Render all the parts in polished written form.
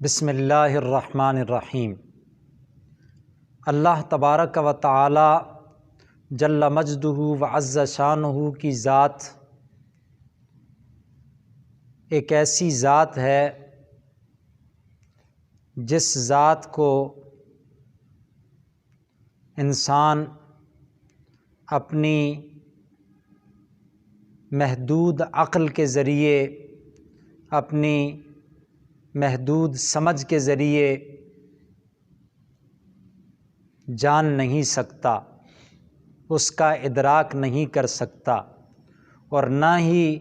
بسم اللہ الرحمن الرحیم۔ اللہ تبارک و تعالی جل مجدہ و عز شانہ کی ذات ایک ایسی ذات ہے جس ذات کو انسان اپنی محدود عقل کے ذریعے، اپنی محدود سمجھ کے ذریعے جان نہیں سکتا، اس کا ادراک نہیں کر سکتا، اور نہ ہی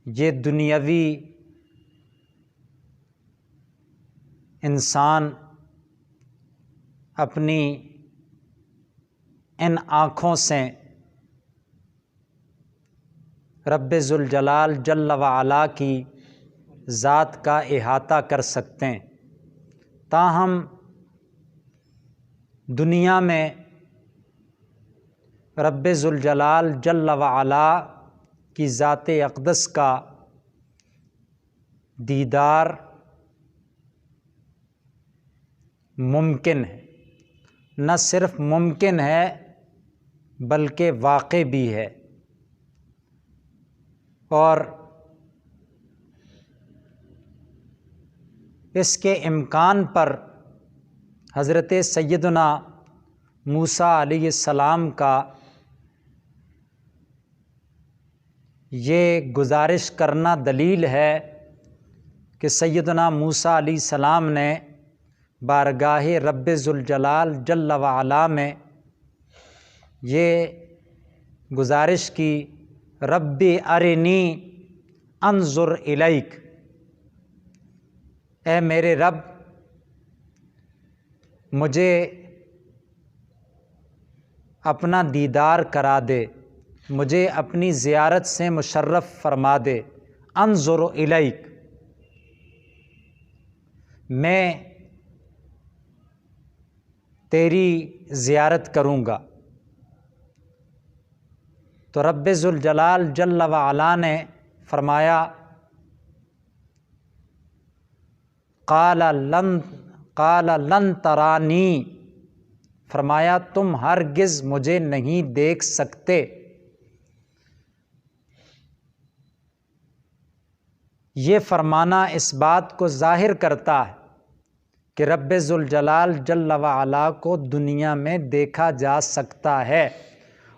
یہ دنیاوی انسان اپنی ان آنکھوں سے رب ذوالجلال جل وعلا کی ذات کا احاطہ کر سکتے ہیں۔ تاہم دنیا میں رب ذوالجلال جل وعلا کی ذات اقدس کا دیدار ممکن ہے، نہ صرف ممکن ہے بلکہ واقع بھی ہے، اور اس کے امکان پر حضرت سیدنا موسیٰ علیہ السلام کا یہ گزارش کرنا دلیل ہے کہ سیدنا موسیٰ علیہ السلام نے بارگاہ رب ذوالجلال جل وعلا میں یہ گزارش کی، رب ارنی انظر الیک، اے میرے رب مجھے اپنا دیدار کرا دے، مجھے اپنی زیارت سے مشرف فرما دے، انظر الیک، میں تیری زیارت کروں گا۔ تو رب ذوالجلال جل وعلا نے فرمایا قال لن ترانی، فرمایا تم ہرگز مجھے نہیں دیکھ سکتے۔ یہ فرمانا اس بات کو ظاہر کرتا ہے کہ رب ذوالجلال جل وعلا کو دنیا میں دیکھا جا سکتا ہے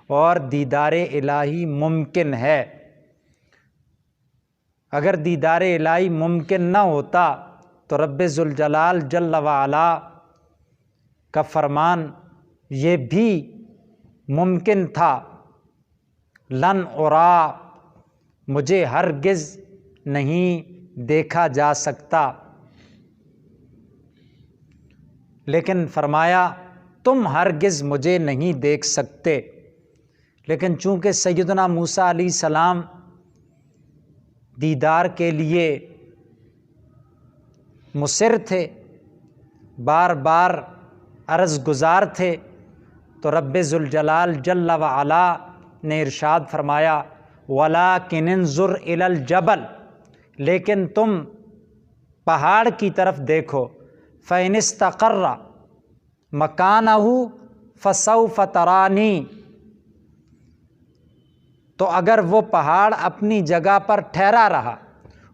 اور دیدار الہی ممکن ہے۔ اگر دیدار الہی ممکن نہ ہوتا تو رب ذوالجلال جل وعلا کا فرمان یہ بھی ممکن تھا، لن ارا، مجھے ہرگز نہیں دیکھا جا سکتا، لیکن فرمایا تم ہرگز مجھے نہیں دیکھ سکتے۔ لیکن چونکہ سیدنا موسیٰ علیہ السلام دیدار کے لیے مصر تھے، بار بار عرض گزار تھے، تو رب ذوالجلال جل وعلا نے ارشاد فرمایا وَلَٰكِنِ انظُرْ إِلَى الْجَبَلِ، لیکن تم پہاڑ کی طرف دیکھو، فَإِنِ اسْتَقَرَّ مَكَانَهُ فَسَوْفَ تَرَانِي، تو اگر وہ پہاڑ اپنی جگہ پر ٹھہرا رہا،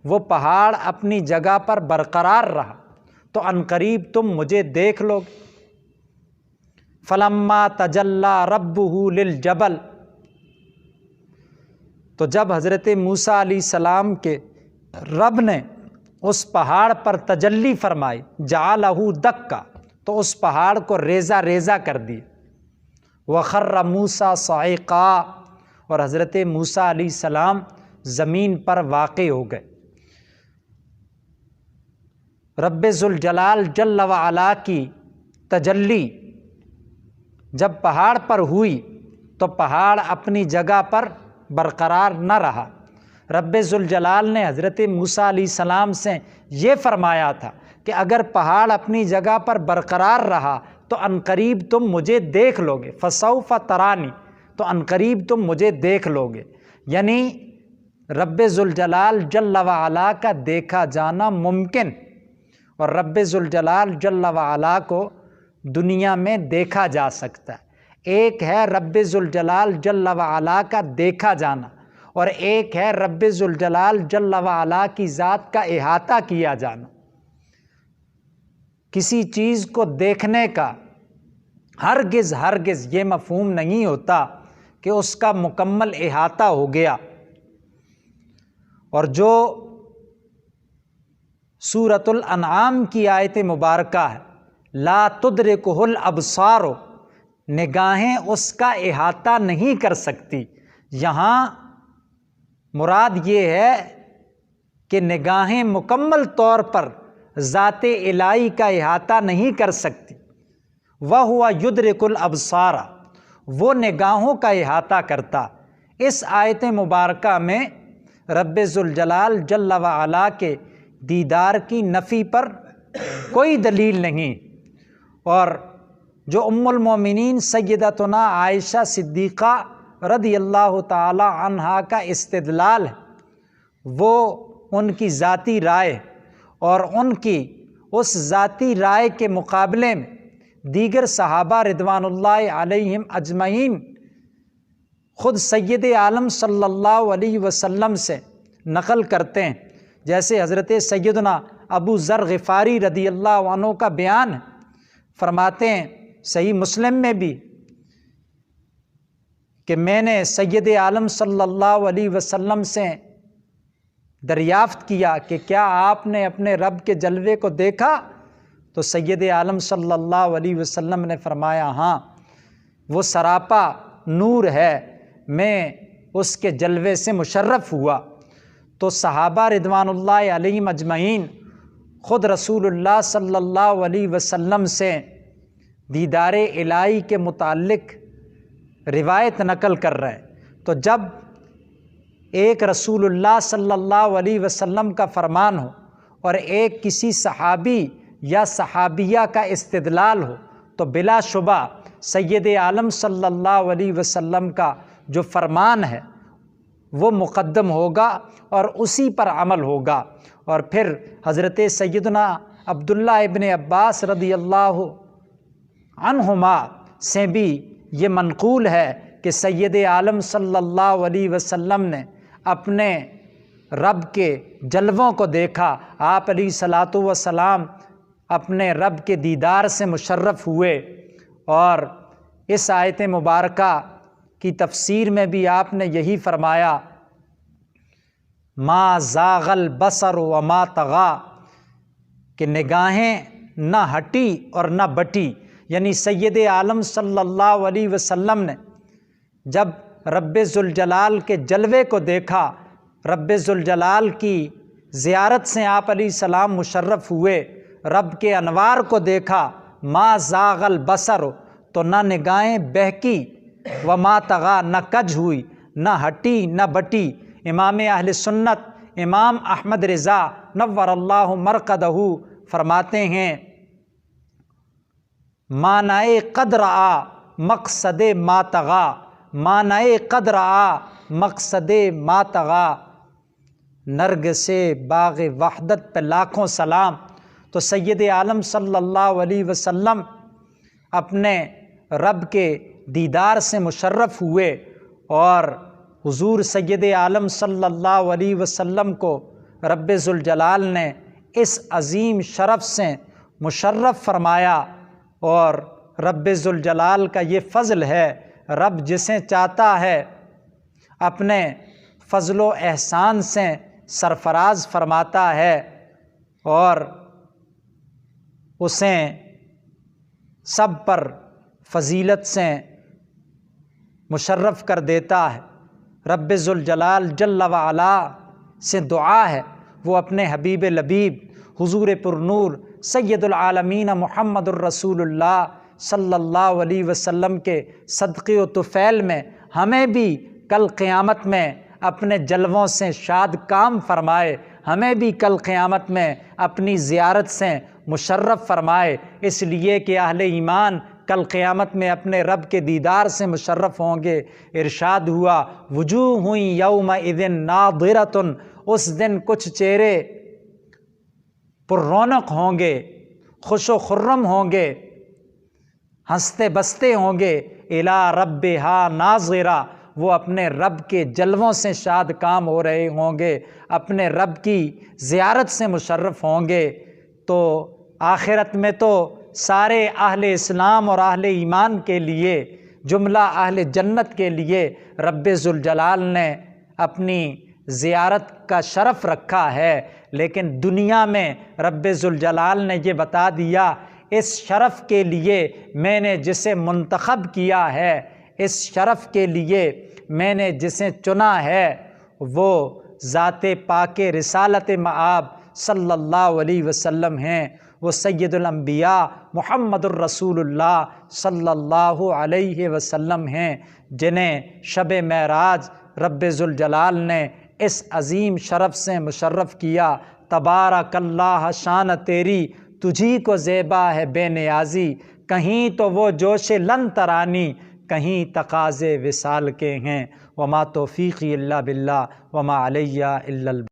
وہ پہاڑ اپنی جگہ پر برقرار رہا، تو عنقریب تم مجھے دیکھ لو گے۔ فَلَمَّا تَجَلَّىٰ رَبُّهُ لِلْجَبَلِ، تو جب حضرت موسیٰ علیہ السلام کے رب نے اس پہاڑ پر تجلی فرمائی، جَعَلَهُ دَكَّ، تو اس پہاڑ کو ریزہ ریزہ کر دی، وَخَرَّ مُوسَىٰ صَعِقًا، اور حضرت موسیٰ علیہ السلام زمین پر واقع ہو گئے۔ رب ذوالجلال جل وعلا کی تجلی جب پہاڑ پر ہوئی تو پہاڑ اپنی جگہ پر برقرار نہ رہا۔ رب ذوالجلال نے حضرت موسیٰ علیہ السلام سے یہ فرمایا تھا کہ اگر پہاڑ اپنی جگہ پر برقرار رہا تو عنقریب تم مجھے دیکھ لو گے، فَسَوْفَ تَرَانِی، تو عنقریب تم مجھے دیکھ لو گے، یعنی رب ذوالجلال جل وعلا کا دیکھا جانا ممکن، اور رب ذوالجلال جل وعلا کو دنیا میں دیکھا جا سکتا ہے۔ ایک ہے رب ذوالجلال جل وعلا کا دیکھا جانا، اور ایک ہے رب ذوالجلال جل وعلا کی ذات کا احاطہ کیا جانا۔ کسی چیز کو دیکھنے کا ہرگز یہ مفہوم نہیں ہوتا کہ اس کا مکمل احاطہ ہو گیا۔ اور جو سورۃ الانعام کی آیت مبارکہ ہے، لا تدرکہ الابصار، نگاہیں اس کا احاطہ نہیں کر سکتی، یہاں مراد یہ ہے کہ نگاہیں مکمل طور پر ذات الہی کا احاطہ نہیں کر سکتی۔ وَهُوَ يُدْرِكُ الْأَبْصَارَ، وہ نگاہوں کا احاطہ کرتا۔ اس آیت مبارکہ میں رب ذوالجلال جل وعلا کے دیدار کی نفی پر کوئی دلیل نہیں، اور جو ام المومنین سیدتنا عائشہ صدیقہ رضی اللہ تعالی عنہا کا استدلال ہے، وہ ان کی ذاتی رائے، اور ان کی اس ذاتی رائے کے مقابلے میں دیگر صحابہ رضوان اللہ علیہم اجمعین خود سید عالم صلی اللہ علیہ وسلم سے نقل کرتے ہیں، جیسے حضرت سیدنا ابو ذر غفاری رضی اللہ عنہ کا بیان ہے، فرماتے ہیں صحیح مسلم میں بھی کہ میں نے سید عالم صلی اللہ علیہ وسلم سے دریافت کیا کہ کیا آپ نے اپنے رب کے جلوے کو دیکھا؟ تو سید عالم صلی اللہ علیہ وسلم نے فرمایا ہاں، وہ سراپا نور ہے، میں اس کے جلوے سے مشرف ہوا۔ تو صحابہ رضوان اللہ علیہم اجمعین خود رسول اللہ صلی اللہ علیہ وسلم سے دیدار الہی کے متعلق روایت نقل کر رہے ہیں۔ تو جب ایک رسول اللہ صلی اللہ علیہ وسلم کا فرمان ہو اور ایک کسی صحابی یا صحابیہ کا استدلال ہو، تو بلا شبہ سید عالم صلی اللہ علیہ وسلم کا جو فرمان ہے وہ مقدم ہوگا اور اسی پر عمل ہوگا۔ اور پھر حضرت سیدنا عبداللہ ابن عباس رضی اللہ عنہما سے بھی یہ منقول ہے کہ سید عالم صلی اللہ علیہ وسلم نے اپنے رب کے جلووں کو دیکھا۔ آپ علیہ الصلاۃ والسلام اپنے رب کے دیدار سے مشرف ہوئے، اور اس آیت مبارکہ کی تفسیر میں بھی آپ نے یہی فرمایا، ما زاغ البصر وما طغی، کہ نگاہیں نہ ہٹی اور نہ بٹی، یعنی سید عالم صلی اللہ علیہ وسلم نے جب رب ذوالجلال کے جلوے کو دیکھا، رب ذوالجلال کی زیارت سے آپ علیہ السلام مشرف ہوئے، رب کے انوار کو دیکھا، ما زاغ البصر، تو نہ نگاہیں بہکی، وما طغی، نہ کج ہوئی، نہ ہٹی نہ بٹی۔ امام اہل سنت امام احمد رضا نور اللہ مرقدہ فرماتے ہیں، معنی قد رآ مقصد ما طغی، معنی قد رآ مقصد ما طغی، نرگ سے باغ وحدت پہ لاکھوں سلام۔ تو سید عالم صلی اللہ علیہ وسلم اپنے رب کے دیدار سے مشرف ہوئے، اور حضور سید عالم صلی اللہ علیہ وسلم کو رب ذوالجلال نے اس عظیم شرف سے مشرف فرمایا۔ اور رب ذوالجلال کا یہ فضل ہے، رب جسے چاہتا ہے اپنے فضل و احسان سے سرفراز فرماتا ہے، اور اسے سب پر فضیلت سے مشرف کر دیتا ہے۔ رب ذوالجلال جل وعلا سے دعا ہے وہ اپنے حبیب لبیب حضور پرنور سید العالمین محمد الرسول اللہ صلی اللہ علیہ وسلم کے صدقے و طفیل میں ہمیں بھی کل قیامت میں اپنے جلووں سے شاد کام فرمائے، ہمیں بھی کل قیامت میں اپنی زیارت سے مشرف فرمائے، اس لیے کہ اہل ایمان کل قیامت میں اپنے رب کے دیدار سے مشرف ہوں گے۔ ارشاد ہوا، وجوہ یومئذ ناظرۃ، اس دن کچھ چہرے پر رونق ہوں گے، خوش و خرم ہوں گے، ہنستے بستے ہوں گے۔ الی ربہا ناظرہ، وہ اپنے رب کے جلووں سے شاد کام ہو رہے ہوں گے، اپنے رب کی زیارت سے مشرف ہوں گے۔ تو آخرت میں تو سارے اہل اسلام اور اہل ایمان کے لیے، جملہ اہل جنت کے لیے رب ذوالجلال نے اپنی زیارت کا شرف رکھا ہے، لیکن دنیا میں رب ذوالجلال نے یہ بتا دیا، اس شرف کے لیے میں نے جسے منتخب کیا ہے، اس شرف کے لیے میں نے جسے چنا ہے، وہ ذات پاک رسالت مآب صلی اللہ علیہ وسلم ہیں۔ وہ سید الانبیاء محمد الرسول اللہ صلی اللہ علیہ وسلم ہیں، جنہیں شب معراج رب ذوالجلال نے اس عظیم شرف سے مشرف کیا۔ تبارک اللہ، شان تیری تجھی کو زیبا ہے بے نیازی، کہیں تو وہ جوش لن ترانی، کہیں تقاضے وصال کے ہیں۔ وما توفیقی الا باللہ وما علیہ الا البلاغ۔